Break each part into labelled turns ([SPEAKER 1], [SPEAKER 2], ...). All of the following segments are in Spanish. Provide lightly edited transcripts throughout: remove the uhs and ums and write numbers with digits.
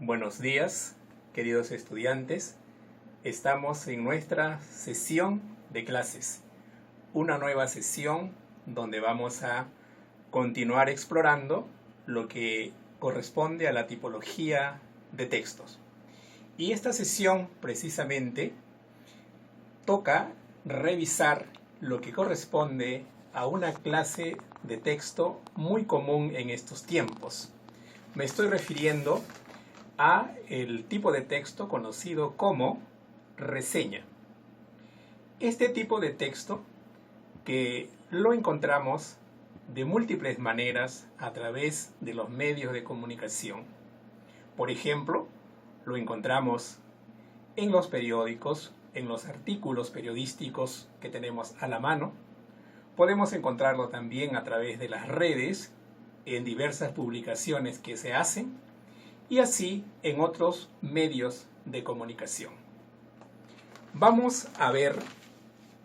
[SPEAKER 1] Buenos días, queridos estudiantes. Estamos en nuestra sesión de clases, una nueva sesión donde vamos a continuar explorando lo que corresponde a la tipología de textos. Y esta sesión precisamente toca revisar lo que corresponde a una clase de texto muy común en estos tiempos. Me estoy refiriendo a el tipo de texto conocido como reseña. Este tipo de texto que lo encontramos de múltiples maneras a través de los medios de comunicación. Por ejemplo, lo encontramos en los periódicos, en los artículos periodísticos que tenemos a la mano. Podemos encontrarlo también a través de las redes, en diversas publicaciones que se hacen, y así en otros medios de comunicación. Vamos a ver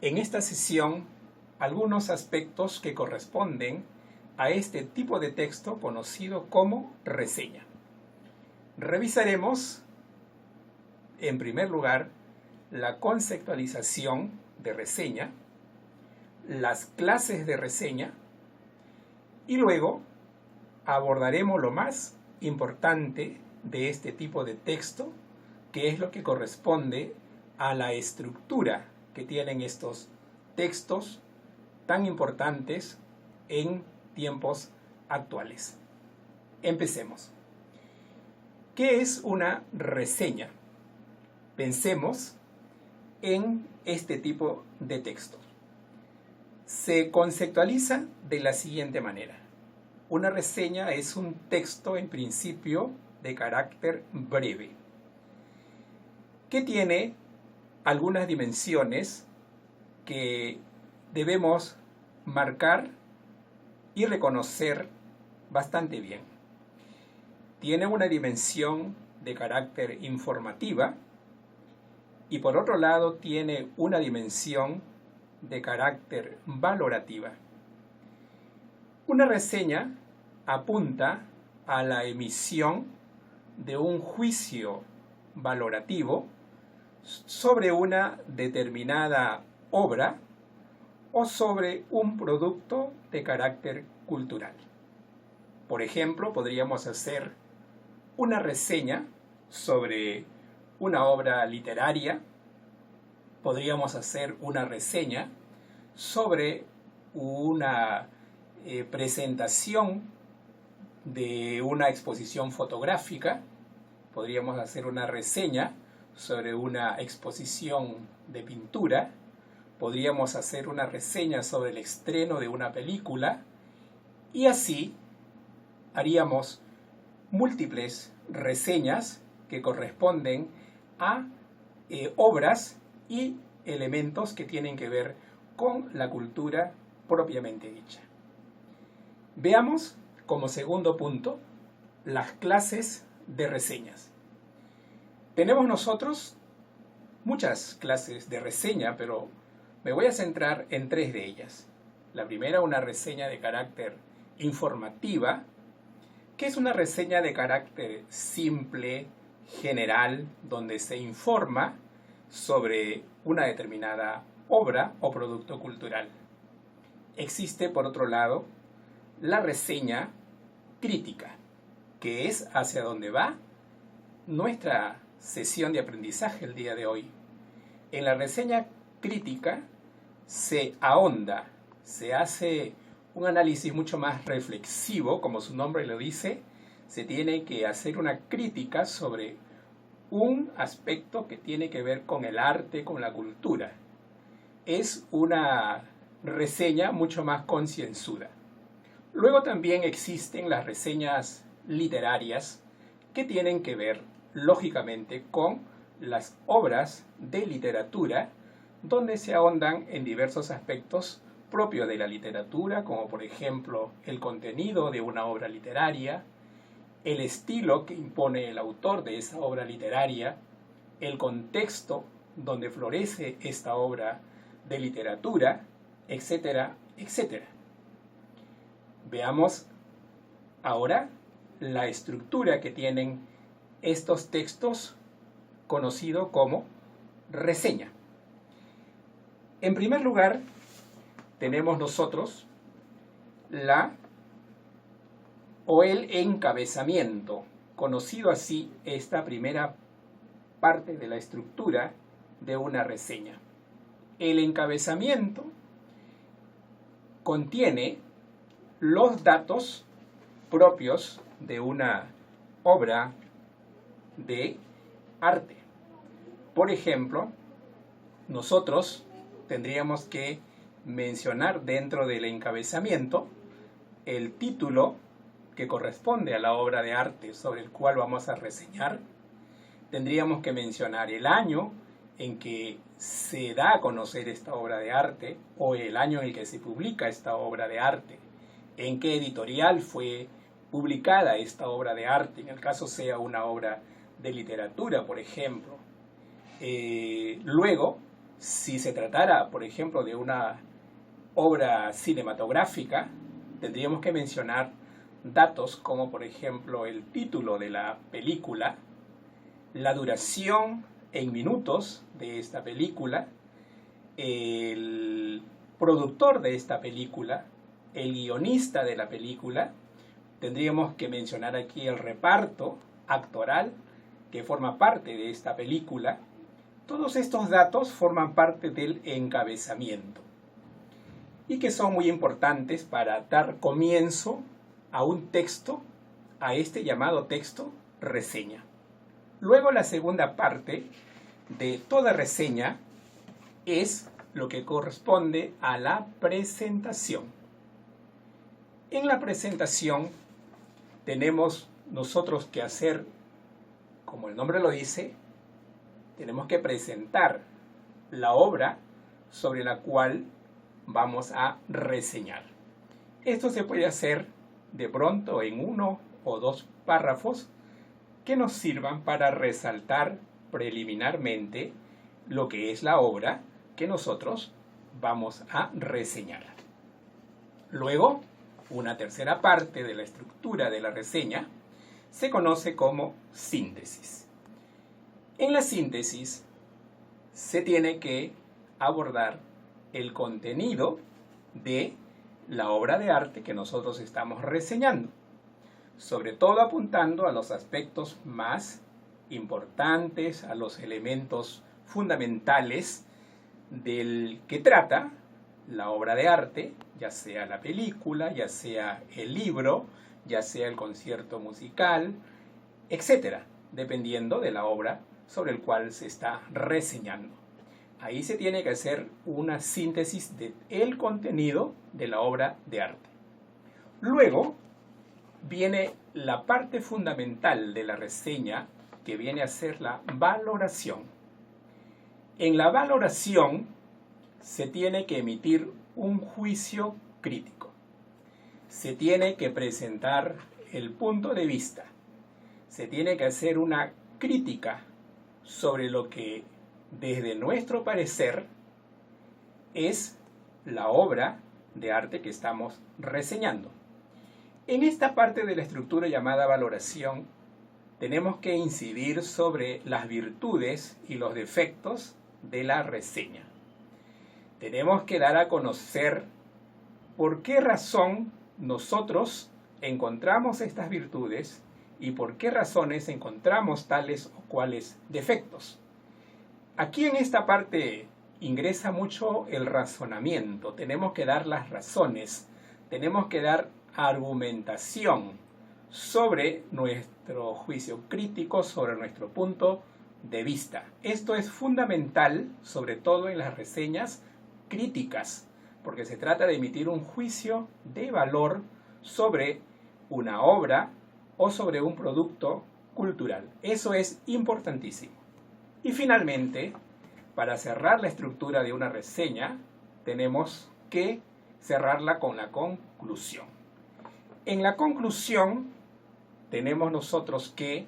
[SPEAKER 1] en esta sesión algunos aspectos que corresponden a este tipo de texto conocido como reseña. Revisaremos, en primer lugar, la conceptualización de reseña, las clases de reseña y luego abordaremos lo más importante de este tipo de texto, que es lo que corresponde a la estructura que tienen estos textos tan importantes en tiempos actuales. Empecemos. ¿Qué es una reseña? Pensemos en este tipo de texto. Se conceptualiza de la siguiente manera. Una reseña es un texto en principio de carácter breve, que tiene algunas dimensiones que debemos marcar y reconocer bastante bien. Tiene una dimensión de carácter informativa y por otro lado tiene una dimensión de carácter valorativa. Una reseña apunta a la emisión de un juicio valorativo sobre una determinada obra o sobre un producto de carácter cultural. Por ejemplo, podríamos hacer una reseña sobre una obra literaria, podríamos hacer una reseña sobre una presentación de una exposición fotográfica, podríamos hacer una reseña sobre una exposición de pintura, podríamos hacer una reseña sobre el estreno de una película y así haríamos múltiples reseñas que corresponden a obras y elementos que tienen que ver con la cultura propiamente dicha. Veamos como segundo punto las clases de reseñas. Tenemos nosotros muchas clases de reseña, pero me voy a centrar en tres de ellas. La primera, una reseña de carácter informativa, que es una reseña de carácter simple, general, donde se informa sobre una determinada obra o producto cultural. Existe, por otro lado, la reseña crítica, que es hacia donde va nuestra sesión de aprendizaje el día de hoy. En la reseña crítica se ahonda, se hace un análisis mucho más reflexivo, como su nombre lo dice, se tiene que hacer una crítica sobre un aspecto que tiene que ver con el arte, con la cultura. Es una reseña mucho más concienzuda. Luego también existen las reseñas literarias que tienen que ver, lógicamente, con las obras de literatura, donde se ahondan en diversos aspectos propios de la literatura, como por ejemplo el contenido de una obra literaria, el estilo que impone el autor de esa obra literaria, el contexto donde florece esta obra de literatura, etcétera, etcétera. Veamos ahora la estructura que tienen estos textos conocidos como reseña. En primer lugar, tenemos nosotros el encabezamiento, conocido así esta primera parte de la estructura de una reseña. El encabezamiento contiene los datos propios de una obra de arte. Por ejemplo, nosotros tendríamos que mencionar dentro del encabezamiento el título que corresponde a la obra de arte sobre el cual vamos a reseñar. Tendríamos que mencionar el año en que se da a conocer esta obra de arte o el año en el que se publica esta obra de arte, en qué editorial fue publicada esta obra de arte, en el caso sea una obra de literatura, por ejemplo. Luego, si se tratara, por ejemplo, de una obra cinematográfica, tendríamos que mencionar datos como, por ejemplo, el título de la película, la duración en minutos de esta película, el productor de esta película, el guionista de la película. Tendríamos que mencionar aquí el reparto actoral que forma parte de esta película. Todos estos datos forman parte del encabezamiento y que son muy importantes para dar comienzo a un texto, a este llamado texto reseña. Luego, la segunda parte de toda reseña es lo que corresponde a la presentación. En la presentación tenemos nosotros que hacer, como el nombre lo dice, tenemos que presentar la obra sobre la cual vamos a reseñar. Esto se puede hacer de pronto en 1 o 2 párrafos que nos sirvan para resaltar preliminarmente lo que es la obra que nosotros vamos a reseñar. Luego, una tercera parte de la estructura de la reseña se conoce como síntesis. En la síntesis se tiene que abordar el contenido de la obra de arte que nosotros estamos reseñando, sobre todo apuntando a los aspectos más importantes, a los elementos fundamentales del que trata la obra de arte, ya sea la película, ya sea el libro, ya sea el concierto musical, etcétera, dependiendo de la obra sobre el cual se está reseñando. Ahí se tiene que hacer una síntesis del contenido de la obra de arte. Luego viene la parte fundamental de la reseña, que viene a ser la valoración. En la valoración se tiene que emitir un juicio crítico. Se tiene que presentar el punto de vista. Se tiene que hacer una crítica sobre lo que, desde nuestro parecer, es la obra de arte que estamos reseñando. En esta parte de la estructura llamada valoración, tenemos que incidir sobre las virtudes y los defectos de la reseña. Tenemos que dar a conocer por qué razón nosotros encontramos estas virtudes y por qué razones encontramos tales o cuales defectos. Aquí en esta parte ingresa mucho el razonamiento. Tenemos que dar las razones, tenemos que dar argumentación sobre nuestro juicio crítico, sobre nuestro punto de vista. Esto es fundamental, sobre todo en las reseñas críticas, porque se trata de emitir un juicio de valor sobre una obra o sobre un producto cultural. Eso es importantísimo. Y finalmente, para cerrar la estructura de una reseña, tenemos que cerrarla con la conclusión. En la conclusión, tenemos nosotros que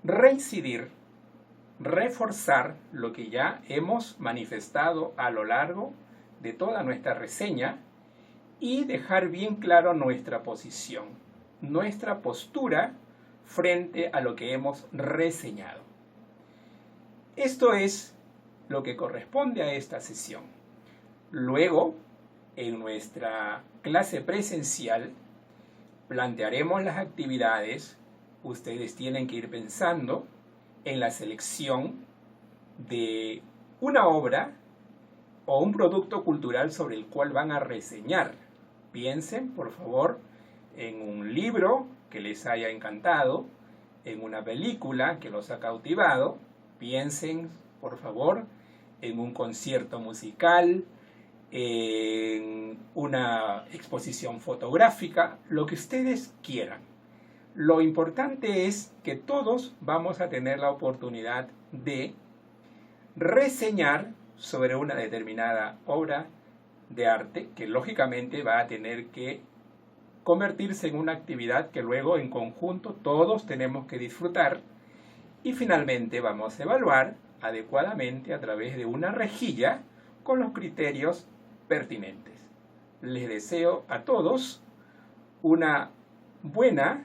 [SPEAKER 1] reincidir, reforzar lo que ya hemos manifestado a lo largo de toda nuestra reseña y dejar bien claro nuestra posición, nuestra postura frente a lo que hemos reseñado. Esto es lo que corresponde a esta sesión. Luego, en nuestra clase presencial, plantearemos las actividades. Ustedes tienen que ir pensando en la selección de una obra o un producto cultural sobre el cual van a reseñar. Piensen, por favor, en un libro que les haya encantado, en una película que los ha cautivado. Piensen, por favor, en un concierto musical, en una exposición fotográfica, lo que ustedes quieran. Lo importante es que todos vamos a tener la oportunidad de reseñar sobre una determinada obra de arte que lógicamente va a tener que convertirse en una actividad que luego en conjunto todos tenemos que disfrutar, y finalmente vamos a evaluar adecuadamente a través de una rejilla con los criterios pertinentes. Les deseo a todos una buena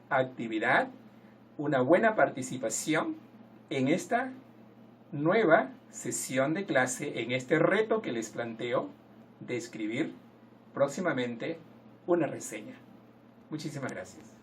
[SPEAKER 1] actividad, una buena participación en esta nueva sesión de clase, en este reto que les planteo de escribir próximamente una reseña. Muchísimas gracias.